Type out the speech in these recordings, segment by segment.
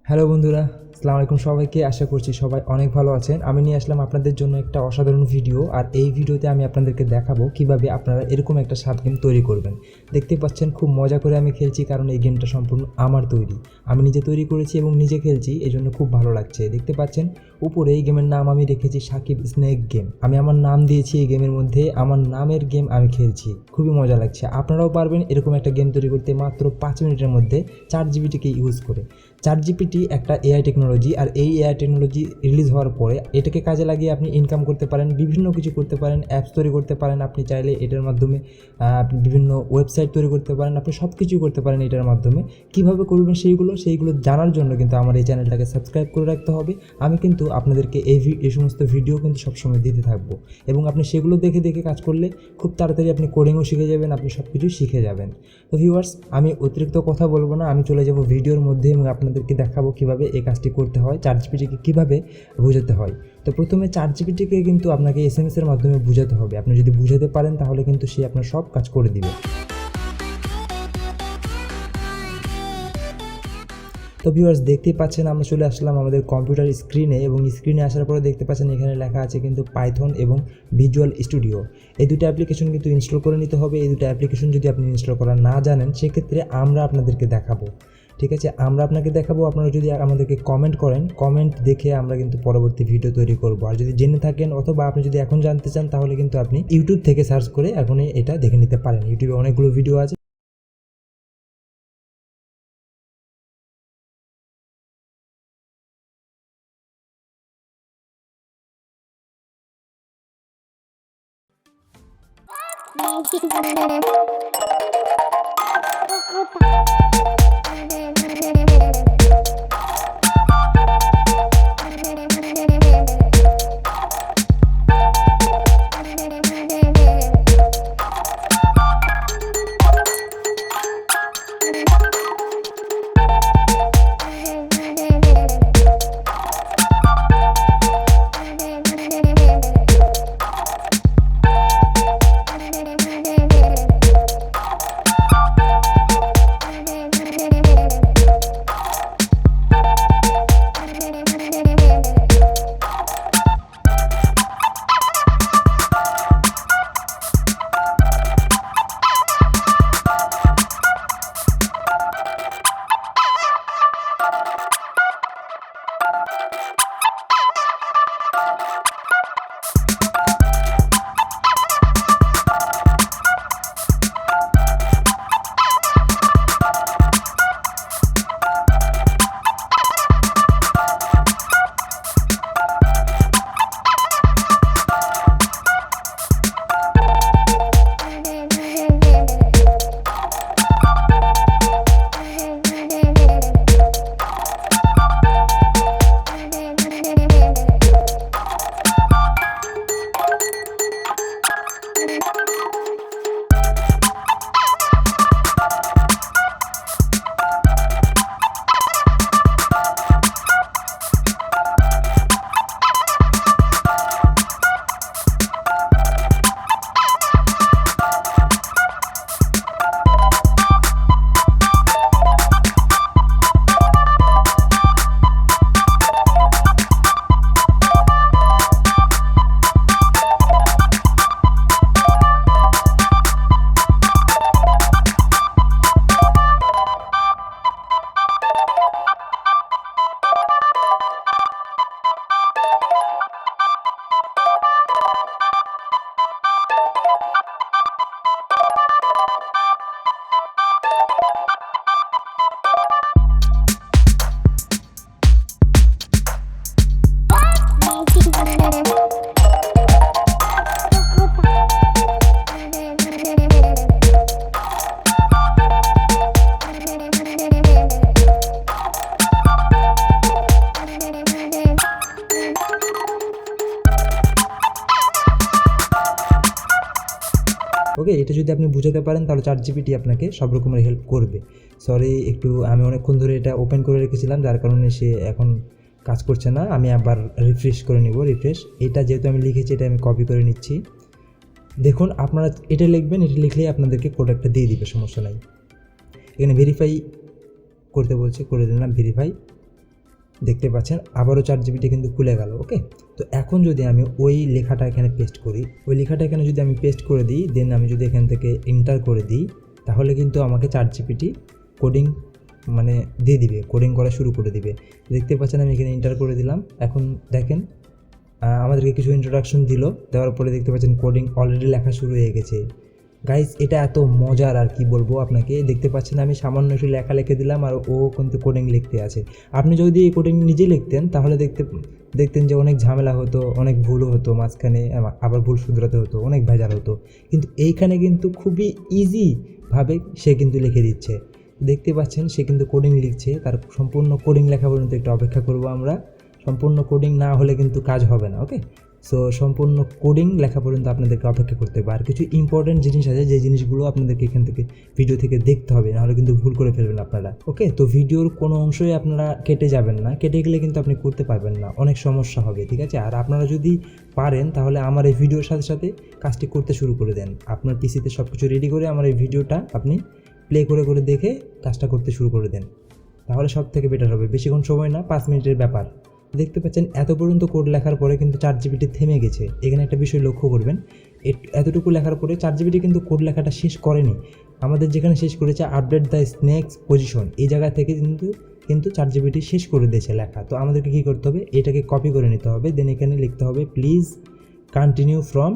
Hello বন্ধুরা, আসসালামু আলাইকুম সবাইকে। আশা করছি সবাই অনেক ভালো আছেন। আমি নিয়ে আসলাম আপনাদের জন্য একটা অসাধারণ ভিডিও। আর এই ভিডিওতে আমি আপনাদেরকে দেখাবো কিভাবে আপনারা এরকম একটা স্বাদ গেম তৈরি করবেন। দেখতে পাচ্ছেন খুব মজা করে আমি খেলছি, কারণ এই গেমটা সম্পূর্ণ আমার তৈরি। আমি নিজে তৈরি করেছি এবং নিজে খেলছি, এই জন্য খুব ভালো লাগছে। দেখতে পাচ্ছেন উপরে এই গেমের নাম আমি রেখেছি সাকিব স্নেক গেম। আমি আমার নাম দিয়েছি এই গেমের মধ্যে, আমার নামের গেম আমি খেলছি। খুবই মজা লাগছে। আপনারাও পারবেন এরকম একটা গেম তৈরি করতে মাত্র 5 মিনিটের মধ্যে ChatGPTকে ইউজ করে। ChatGPT একটা এআই টেকনোলজি, আর এই এআই টেকনোলজি রিলিজ হওয়ার পরে এটাকে কাজে লাগিয়ে আপনি ইনকাম করতে পারেন, বিভিন্ন কিছু করতে পারেন, অ্যাপস তৈরি করতে পারেন। আপনি চাইলে এটার মাধ্যমে আপনি বিভিন্ন ওয়েবসাইট তৈরি করতে পারেন, আপনি সব কিছুই করতে পারেন এটার মাধ্যমে। কীভাবে করবেন সেইগুলো জানার জন্য কিন্তু আমার এই চ্যানেলটাকে সাবস্ক্রাইব করে রাখতে হবে। আমি কিন্তু আপনাদেরকে এই সমস্ত ভিডিও কিন্তু সবসময় দিতে থাকবো, এবং আপনি সেগুলো দেখে দেখে কাজ করলে খুব তাড়াতাড়ি আপনি কোডিংও শিখে যাবেন, আপনি সব কিছুই শিখে যাবেন। তো ভিউয়ার্স, আমি অতিরিক্ত কথা বলবো না, আমি চলে যাব ভিডিওর মধ্যে এবং আপনাদেরকে দেখাবো কীভাবে এই কাজটি করতে হয়, ChatGPTকে কীভাবে বোঝাতে হয়। তো প্রথমে ChatGPTকে কিন্তু আপনাকে SMS এর মাধ্যমে বোঝাতে হবে। আপনি যদি বুঝাতে পারেন তাহলে কিন্তু সে আপনার সব কাজ করে দিবে। তো ভিউয়ার্স, দেখতেই পাচ্ছেন আমরা চলে আসলাম আমাদের কম্পিউটার স্ক্রিনে, এবং স্ক্রিনে আসার পরে দেখতে পাচ্ছেন এখানে লেখা আছে কিন্তু পাইথন এবং ভিজুয়াল স্টুডিও। এই দুটো অ্যাপ্লিকেশন কিন্তু ইনস্টল করে নিতে হবে। এই দুটো অ্যাপ্লিকেশন যদি আপনি ইনস্টল করা না জানেন, সেক্ষেত্রে আমরা আপনাদেরকে দেখাবো। ঠিক আছে, আমরা আপনাকে দেখাবো। আপনারা যদি আমাদেরকে কমেন্ট করেন, কমেন্ট দেখে আমরা কিন্তু পরবর্তী ভিডিও তৈরি করব। আর যদি জেনে থাকেন অথবা আপনি যদি এখন জানতে চান, তাহলে কিন্তু আপনি ইউটিউব থেকে সার্চ করে এখনই এটা দেখে নিতে পারেন। ইউটিউবে অনেকগুলো ভিডিও আছে। ওকে, এটা যদি আপনি বুঝাতে পারেন তাহলে ChatGPT আপনাকে সব রকমের হেল্প করবে। সরি, একটু আমি অনেকক্ষণ ধরে এটা ওপেন করে রেখেছিলাম, যার কারণে সে এখন কাজ করছে না। আমি আবার রিফ্রেশ করে নিব। এটা যেহেতু আমি লিখেছি, এটা আমি কপি করে নিচ্ছি। দেখুন, আপনারা এটা লিখবেন, এটা লিখলেই আপনাদেরকে প্রোডাক্টটা দিয়ে দিবে, সমস্যা নাই। এখানে ভেরিফাই করতে বলছে, করে দিলাম ভেরিফাই। দেখতে পাচ্ছেন আবারও ChatGPT কিন্তু খুলে গেল। ওকে, তো এখন যদি আমি ওই লেখাটা এখানে পেস্ট করি, ওই লেখাটা এখানে যদি আমি পেস্ট করে দিই, দেন আমি যদি এখান থেকে এন্টার করে দিই, তাহলে কিন্তু আমাকে ChatGPT কোডিং মানে দিয়ে দিবে, কোডিং করা শুরু করে দিবে। দেখতে পাচ্ছেন আমি এখানে এন্টার করে দিলাম। এখন দেখেন আমাদেরকে কিছু ইন্ট্রোডাকশন দিল, দেওয়ার পরে দেখতে পাচ্ছেন কোডিং অলরেডি লেখা শুরু হয়ে গেছে। গাইস এটা এত মজার আর কি বলবো আপনাকে। দেখতে পাচ্ছেন আমি সামান্য একটু লেখা লিখে দিলাম আর ও কিন্তু কোডিং লিখতে আছে। আপনি যদি এই কোডিং নিজে লিখতেন তাহলে দেখতেন যে অনেক ঝামেলা হতো, অনেক ভুলও হতো, মাঝখানে আবার ভুল শুধরাতে হতো, অনেক ভেজাল হতো। কিন্তু এইখানে কিন্তু খুবই ইজিভাবে সে কিন্তু লিখে দিচ্ছে। দেখতে পাচ্ছেন সে কিন্তু কোডিং লিখছে, তার সম্পূর্ণ কোডিং লেখা পর্যন্ত একটু অপেক্ষা করব আমরা। সম্পূর্ণ কোডিং না হলে কিন্তু কাজ হবে না। ওকে, সো সম্পূর্ণ কোডিং লেখা পর্যন্ত আপনাদেরকে অপেক্ষা করতে হবে। আর কিছু ইম্পর্টেন্ট জিনিস আছে যে জিনিসগুলো আপনাদেরকে এখান থেকে ভিডিও থেকে দেখতে হবে, নাহলে কিন্তু ভুল করে ফেলবেন আপনারা। ওকে, তো ভিডিওর কোনো অংশই আপনারা কেটে যাবেন না, কেটে গেলে কিন্তু আপনি করতে পারবেন না, অনেক সমস্যা হবে। ঠিক আছে, আর আপনারা যদি পারেন তাহলে আমার এই ভিডিওর সাথে সাথে কাজটি করতে শুরু করে দেন। আপনার পিসিতে সব কিছু রেডি করে আমার এই ভিডিওটা আপনি প্লে করে করে দেখে কাজটা করতে শুরু করে দেন, তাহলে সব থেকে বেটার হবে। বেশিক্ষণ সময় না, 5 মিনিটের ব্যাপার। দেখতে পাচ্ছেন এত পর্যন্ত কোড লেখার পরে কিন্তু ChatGPT থেমে গেছে। এখানে একটা বিষয় লক্ষ্য করবেন, এতটুকু লেখার পরে ChatGPT কিন্তু কোড লেখাটা শেষ করেনি। আমাদের যেখানে শেষ করেছে আপডেট দ্য স্নেক্স পজিশন, এই জায়গা থেকে কিন্তু ChatGPT শেষ করে দিয়েছে লেখা। তো আমাদেরকে কী করতে হবে, এটাকে কপি করে নিতে হবে, দেন এখানে লিখতে হবে প্লিজ কন্টিনিউ ফ্রম,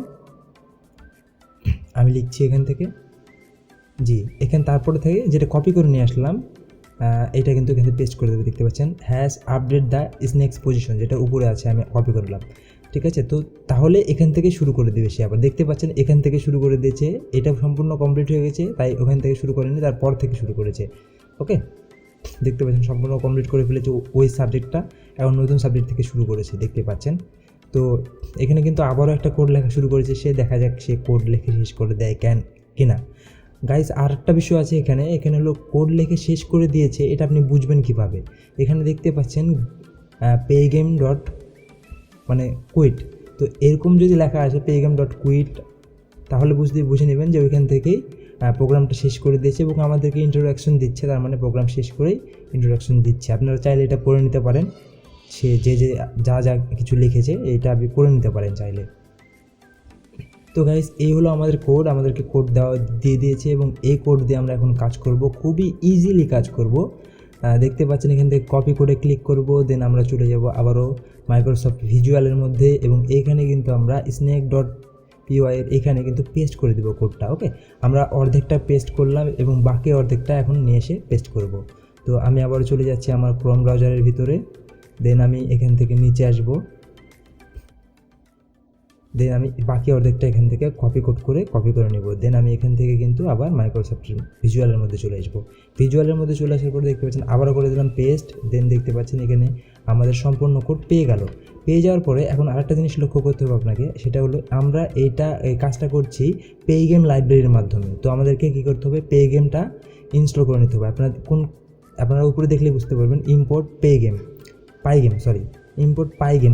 আমি লিখছি এখান থেকে, জি এখানে তারপরে থেকে যেটা কপি করে নিয়ে আসলাম এটা কিন্তু এখানে পেস্ট করে দেবে। দেখতে পাচ্ছেন has update the snake's position, যেটা উপরে আছে আমি কপি করলাম। ঠিক আছে, তো তাহলে এখান থেকে শুরু করে দেবে সে আবার। দেখতে পাচ্ছেন এখান থেকে শুরু করে দিয়েছে, এটা সম্পূর্ণ কমপ্লিট হয়ে গেছে, তাই ওখান থেকে শুরু করেনি, তারপর থেকে শুরু করেছে। ওকে, দেখতে পাচ্ছেন সম্পূর্ণ কমপ্লিট করে ফেলেছে ওই সাবজেক্টটা, এখন নতুন সাবজেক্ট থেকে শুরু করেছে। দেখতে পাচ্ছেন, তো এখানে কিন্তু আবারও একটা কোড লেখা শুরু করেছে সে, দেখা যাক সে কোড লিখে শেষ করে দেয় কিনা। গাইস আর একটা বিষয় আছে এখানে হলো কোড লিখে শেষ করে দিয়েছে, এটা আপনি বুঝবেন কিভাবে। এখানে দেখতে পাচ্ছেন পেগেম ডট মানে কুইট, তো এরকম যদি লেখা আছে পেগেম ডট কুইট, তাহলে বুঝে নেবেন যে ওইখান থেকেই প্রোগ্রামটা শেষ করে দিয়েছে এবং আমাদেরকে ইন্ট্রোডাকশন দিচ্ছে, তার মানে প্রোগ্রাম শেষ করেই ইন্ট্রোডাকশন দিচ্ছে। আপনারা চাইলে এটা পড়ে নিতে পারেন, সে যা কিছু লিখেছে এটা আপনি পড়ে নিতে পারেন চাইলে। তো গাইস এই হলো আমাদের কোড, আমাদেরকে কোড দিয়ে দিয়েছে এবং এই কোড দিয়ে আমরা এখন কাজ করব, খুবই ইজিলি কাজ করব। দেখতে পাচ্ছেন এখান থেকে কপি করে ক্লিক করব, দেন আমরা চলে যাব আবারও মাইক্রোসফট ভিজুয়ালের মধ্যে এবং এইখানে কিন্তু আমরা স্নেক ডট পিওয়াই এর এখানে কিন্তু পেস্ট করে দেবো কোডটা। ওকে, আমরা অর্ধেকটা পেস্ট করলাম এবং বাকি অর্ধেকটা এখন নিয়ে এসে পেস্ট করব। তো আমি আবারও চলে যাচ্ছি আমার ক্রোম ব্রাউজারের ভিতরে, দেন আমি এখান থেকে নিচে আসবো, দেন আমি বাকি অর্ধেকটা এখান থেকে কপি করে নেব। দেন আমি এখান থেকে কিন্তু আবার মাইক্রোসফট ভিজুয়ালের মধ্যে চলে আসবো। ভিজুয়ালের মধ্যে চলে আসার পরে দেখতে পাচ্ছেন আবারও করে দিলাম পেস্ট, দেন দেখতে পাচ্ছেন এখানে আমাদের সম্পূর্ণ কোড পেয়ে যাওয়ার পরে এখন আরেকটা জিনিস লক্ষ্য করতে হবে আপনাকে, সেটা হলো আমরা এই কাজটা করছি পেগেম লাইব্রেরির মাধ্যমে। তো আমাদেরকে কী করতে হবে, পেগেমটা ইনস্টল করে নিতে হবে। আপনারা উপরে দেখলে বুঝতে পারবেন, ইম্পোর্ট ইম্পোর্ট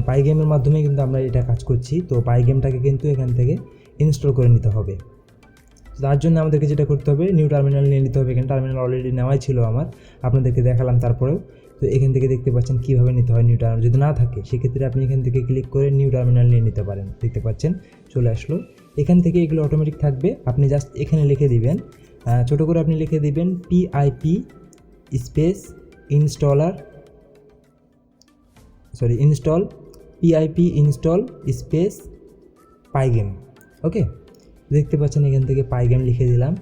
পাইগেমের মাধ্যমে কিন্তু আমরা এটা কাজ করছি। তো পাইগেমটাকে কিন্তু এখান থেকে ইনস্টল করে নিতে হবে। তার জন্য আমাদেরকে যেটা করতে হবে, নিউ টার্মিনাল নিয়ে নিতে হবে। এখানে টার্মিনাল অলরেডি নেওয়াই ছিল আমার, আপনাদেরকে দেখালাম তারপরেও। তো এখান থেকে দেখতে পাচ্ছেন কীভাবে নিতে হয় নিউ টার্মিনাল, যদি না থাকে সেক্ষেত্রে আপনি এখান থেকে ক্লিক করে নিউ টার্মিনাল নিয়ে নিতে পারেন। দেখতে পাচ্ছেন চলে আসলো, এখান থেকে এগুলো অটোমেটিক থাকবে। আপনি জাস্ট এখানে লিখে দিবেন, ছোটো করে আপনি লিখে দিবেন পিআইপি স্পেস ইনস্টল স্পেস পাইগেম। ওকে, দেখতে পাচ্ছেন এখান থেকে পাইগেম লিখে দিলাম,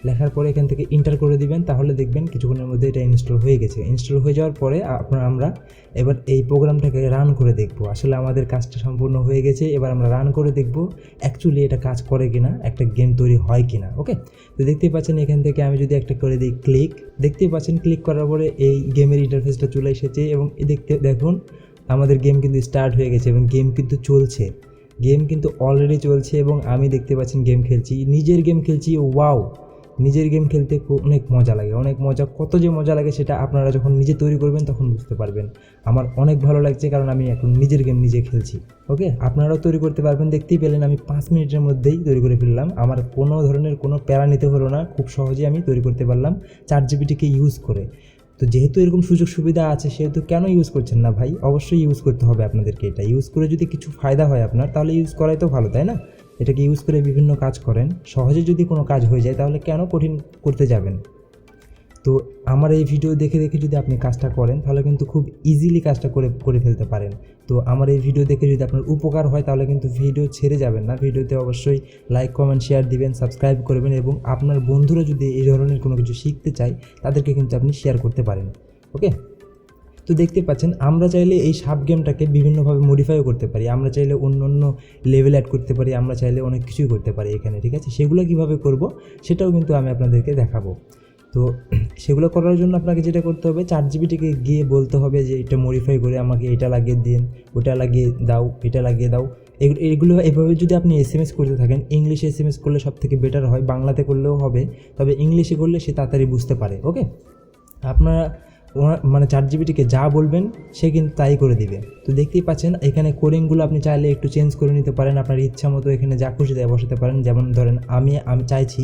লেখার পরে এখান থেকে ইন্টার করে দিবেন, তাহলে দেখবেন কিছুক্ষণের মধ্যে এটা ইনস্টল হয়ে গেছে। ইনস্টল হয়ে যাওয়ার পরে আমরা এবার এই প্রোগ্রামটাকে রান করে দেখব। আসলে আমাদের কাজটা সম্পূর্ণ হয়ে গেছে, এবার আমরা রান করে দেখব অ্যাকচুয়ালি এটা কাজ করে কিনা, একটা গেম তৈরি হয় কিনা। ওকে, তো দেখতেই পাচ্ছেন এখান থেকে আমি যদি একটা করে দিই ক্লিক, দেখতেই পাচ্ছেন ক্লিক করার পরে এই গেমের ইন্টারফেসটা চলে এসেছে এবং দেখুন আমাদের গেম কিন্তু স্টার্ট হয়ে গেছে এবং গেম কিন্তু অলরেডি চলছে এবং আমি দেখতে পাচ্ছেন গেম খেলছি, নিজের গেম খেলছি। ওয়াও, নিজের গেম খেলতে অনেক মজা লাগে, কত যে মজা লাগে সেটা আপনারা যখন নিজে তৈরি করবেন তখন বুঝতে পারবেন। আমার অনেক ভালো লাগছে কারণ আমি এখন নিজের গেম নিজে খেলছি। ওকে, আপনারাও তৈরি করতে পারবেন। দেখতেই পেলেন আমি 5 মিনিটের মধ্যেই তৈরি করে ফেললাম, আমার কোনো ধরনের কোনো প্যারা নিতে হলো না, খুব সহজে আমি তৈরি করতে পারলাম ChatGPTকে ইউজ করে। তো যেহেতু এরকম সুযোগ সুবিধা আছে সেহেতু কেন ইউজ করছেন না ভাই? অবশ্যই ইউজ করতে হবে আপনাদেরকে। এটা ইউজ করে যদি কিছু ফায়দা হয় আপনার, তাহলে ইউজ করাই তো ভালো, তাই না? এটাকে ইউজ করে বিভিন্ন কাজ করেন, সহজে যদি কোনো কাজ হয়ে যায় তাহলে কেন কঠিন করতে যাবেন? তো আমার এই ভিডিও দেখে দেখে যদি আপনি কাজটা করেন তাহলে কিন্তু খুব ইজিলি কাজটা করে ফেলতে পারেন। তো আমার এই ভিডিও দেখে যদি আপনার উপকার হয় তাহলে কিন্তু ভিডিও ছেড়ে যাবেন না। ভিডিওতে অবশ্যই লাইক, কমেন্ট, শেয়ার দিবেন, সাবস্ক্রাইব করবেন এবং আপনার বন্ধুরা যদি এই ধরনের কোনো কিছু শিখতে চায় তাদেরকে কিন্তু আপনি শেয়ার করতে পারেন। ওকে, তো দেখতে পাচ্ছেন আমরা চাইলে এই সাব গেমটাকে বিভিন্নভাবে মডিফাইও করতে পারি। আমরা চাইলে অন্য অন্য লেভেল অ্যাড করতে পারি, আমরা চাইলে অনেক কিছুই করতে পারি এখানে, ঠিক আছে? সেগুলো কীভাবে করব সেটাও কিন্তু আমি আপনাদেরকে দেখাবো। তো সেগুলো করার জন্য আপনাকে যেটা করতে হবে, ChatGPTকে গিয়ে বলতে হবে যে এটা মডিফাই করে আমাকে এটা লাগিয়ে দিন, ওটা লাগিয়ে দাও, এটা লাগিয়ে দাও। এগুলো এভাবে যদি আপনি SMS করতে থাকেন, ইংলিশে SMS করলে সবথেকে বেটার হয়, বাংলাতে করলেও হবে, তবে ইংলিশে করলে সে তাড়াতাড়ি বুঝতে পারে। ওকে, আপনারা মানে ChatGPTকে যা বলবেন সে কিন্তু তাই করে দিবে। তো দেখতেই পাচ্ছেন এখানে কোডিংগুলো আপনি চাইলে একটু চেঞ্জ করে নিতে পারেন, আপনার ইচ্ছা মতো এখানে যা খুশি তাই বসাতে পারেন। যেমন ধরেন আমি চাইছি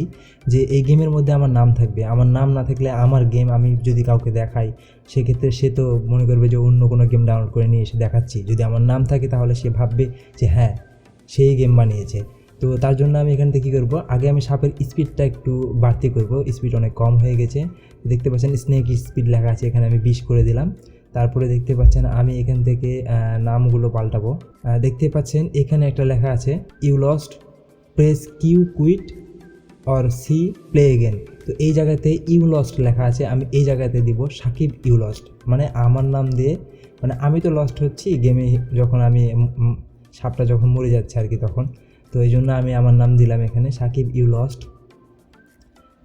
যে এই গেমের মধ্যে আমার নাম থাকবে, আমার নাম না থাকলে আমার গেম আমি যদি কাউকে দেখাই সেক্ষেত্রে সে তো মনে করবে যে অন্য কোনো গেম ডাউনলোড করে নিয়ে এসে দেখাচ্ছি। যদি আমার নাম থাকে তাহলে সে ভাববে যে হ্যাঁ সেই গেম বানিয়েছে। তো তার জন্য আমি এখান থেকে কী করবো, আগে আমি সাপের স্পিডটা একটু বাড়তি করব, স্পিড অনেক কম হয়ে গেছে। দেখতে পাচ্ছেন স্নেক স্পিড লেখা আছে, এখানে আমি 20 করে দিলাম। তারপরে দেখতে পাচ্ছেন আমি এখান থেকে নামগুলো পাল্টাবো। দেখতে পাচ্ছেন এখানে একটা লেখা আছে you lost, press Q quit or C play again. তো এই জায়গাতে ইউ লস্ট লেখা আছে, আমি এই জায়গাতে দিব সাকিব ইউ লস্ট, মানে আমার নাম দিয়ে, মানে আমি তো লস্ট হচ্ছি গেমে যখন আমি সাপটা যখন মরে যাচ্ছে আর কি তখন। তো এই জন্য আমি আমার নাম দিলাম এখানে সাকিব ইউ লস্ট।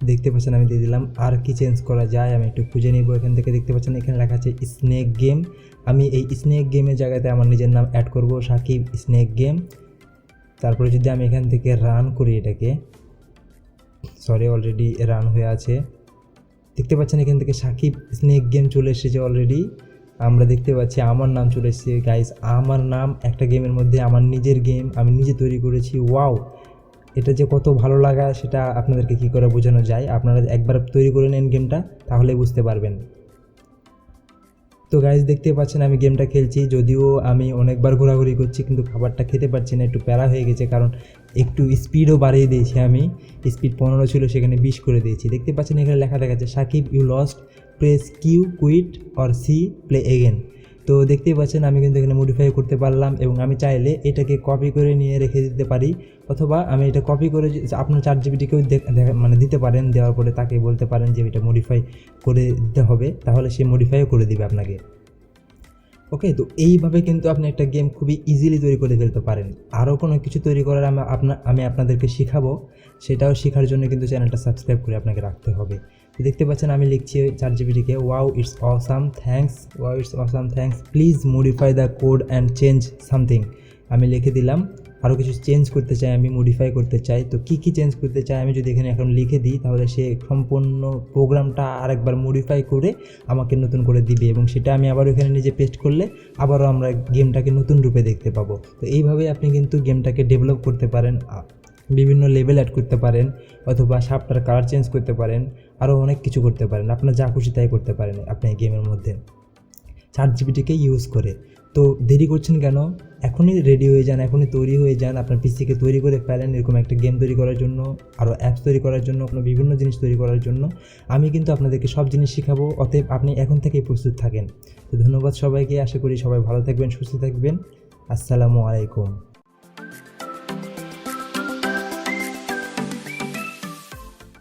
দেখতে পাচ্ছেন আমি দিয়ে দিলাম। আর কি চেঞ্জ করা যায় আমি একটু খুঁজে নিব এখান থেকে। দেখতে পাচ্ছেন এখানে লেখা আছে স্নেক গেম, আমি এই স্নেক গেমের জায়গাতে আমার নিজের নাম অ্যাড করব, সাকিব স্নেক গেম। তারপরে যদি আমি এখান থেকে রান করি এটাকে, সরি অলরেডি রান হয়ে আছে। দেখতে পাচ্ছেন এখান থেকে সাকিব স্নেক গেম চলে এসেছে অলরেডি। আমরা দেখতে পাচ্ছি আমার নাম চলে এসেছে গাইস, আমার নাম একটা গেমের মধ্যে, আমার নিজের গেম আমি নিজে তৈরি করেছি। ওয়াও, এটা যে কত ভালো লাগা সেটা আপনাদেরকে কী করে বোঝানো যায়। আপনারা একবার তৈরি করে নেন গেমটা, তাহলেই বুঝতে পারবেন। তো গাইস দেখতে পাচ্ছেন আমি গেমটা খেলছি, যদিও আমি অনেকবার ঘোরাঘুরি করছি কিন্তু খাবারটা খেতে পারছি না, একটু প্যারা হয়ে গেছে, কারণ একটু স্পিডও বাড়িয়ে দিয়েছি আমি। স্পিড 15 ছিল, সেখানে 20 করে দিয়েছি। দেখতে পাচ্ছেন এখানে লেখা দেখাচ্ছে Sakib you lost, press Q quit or C play again. তো দেখতেই পাচ্ছেন আমি কিন্তু এখানে মডিফাই করতে পারলাম এবং আমি চাইলে এটাকে কপি করে নিয়ে রেখে দিতে পারি, অথবা আমি এটা কপি করে আপনার ChatGPTকেও মানে দিতে পারেন। দেওয়ার পরে তাকে বলতে পারেন যে এটা মডিফাই করে দিতে হবে, তাহলে সে মডিফাইও করে দিবে আপনাকে। ওকে, তো এইভাবে কিন্তু আপনি একটা গেম খুবই ইজিলি তৈরি করে ফেলতে পারেন। আরও কোনো কিছু তৈরি করার আমি আপনাদেরকে শেখাবো, সেটাও শেখার জন্য কিন্তু চ্যানেলটা সাবস্ক্রাইব করে আপনাকে রাখতে হবে। তো দেখতে পাচ্ছেন আমি লিখছি ChatGPTকে, wow it's awesome thanks, wow it's awesome thanks, please modify the code and change something. আমি লিখে দিলাম, আরও কিছু চেঞ্জ করতে চাই, আমি মডিফাই করতে চাই। তো কী কী চেঞ্জ করতে চাই আমি যদি এখানে এখন লিখে দিই তাহলে সে সম্পূর্ণ প্রোগ্রামটা আরেকবার মডিফাই করে আমাকে নতুন করে দিবে এবং সেটা আমি আবার এখানে নিজে পেস্ট করলে আবারও আমরা গেমটাকে নতুন রূপে দেখতে পাবো। তো এইভাবে আপনি কিন্তু গেমটাকে ডেভেলপ করতে পারেন, বিভিন্ন লেভেল অ্যাড করতে পারেন, অথবা সাপটার কালার চেঞ্জ করতে পারেন, আরও অনেক কিছু করতে পারেন। আপনার যা খুশি তাই করতে পারেন আপনি এই গেমের মধ্যে ChatGPTকে ইউজ করে। তো দেরি করছেন কেন? এখনই রেডি হয়ে যান, এখনই তৈরি হয়ে যান, আপনার পিসিকে তৈরি করে ফেলেন এরকম একটা গেম তৈরি করার জন্য, আরও অ্যাপস তৈরি করার জন্য, কোনো বিভিন্ন জিনিস তৈরি করার জন্য। আমি কিন্তু আপনাদেরকে সব জিনিস শেখাবো, অতএব আপনি এখন থেকেই প্রস্তুত থাকেন। তো ধন্যবাদ সবাইকে, আশা করি সবাই ভালো থাকবেন, সুস্থ থাকবেন। আসসালামু আলাইকুম।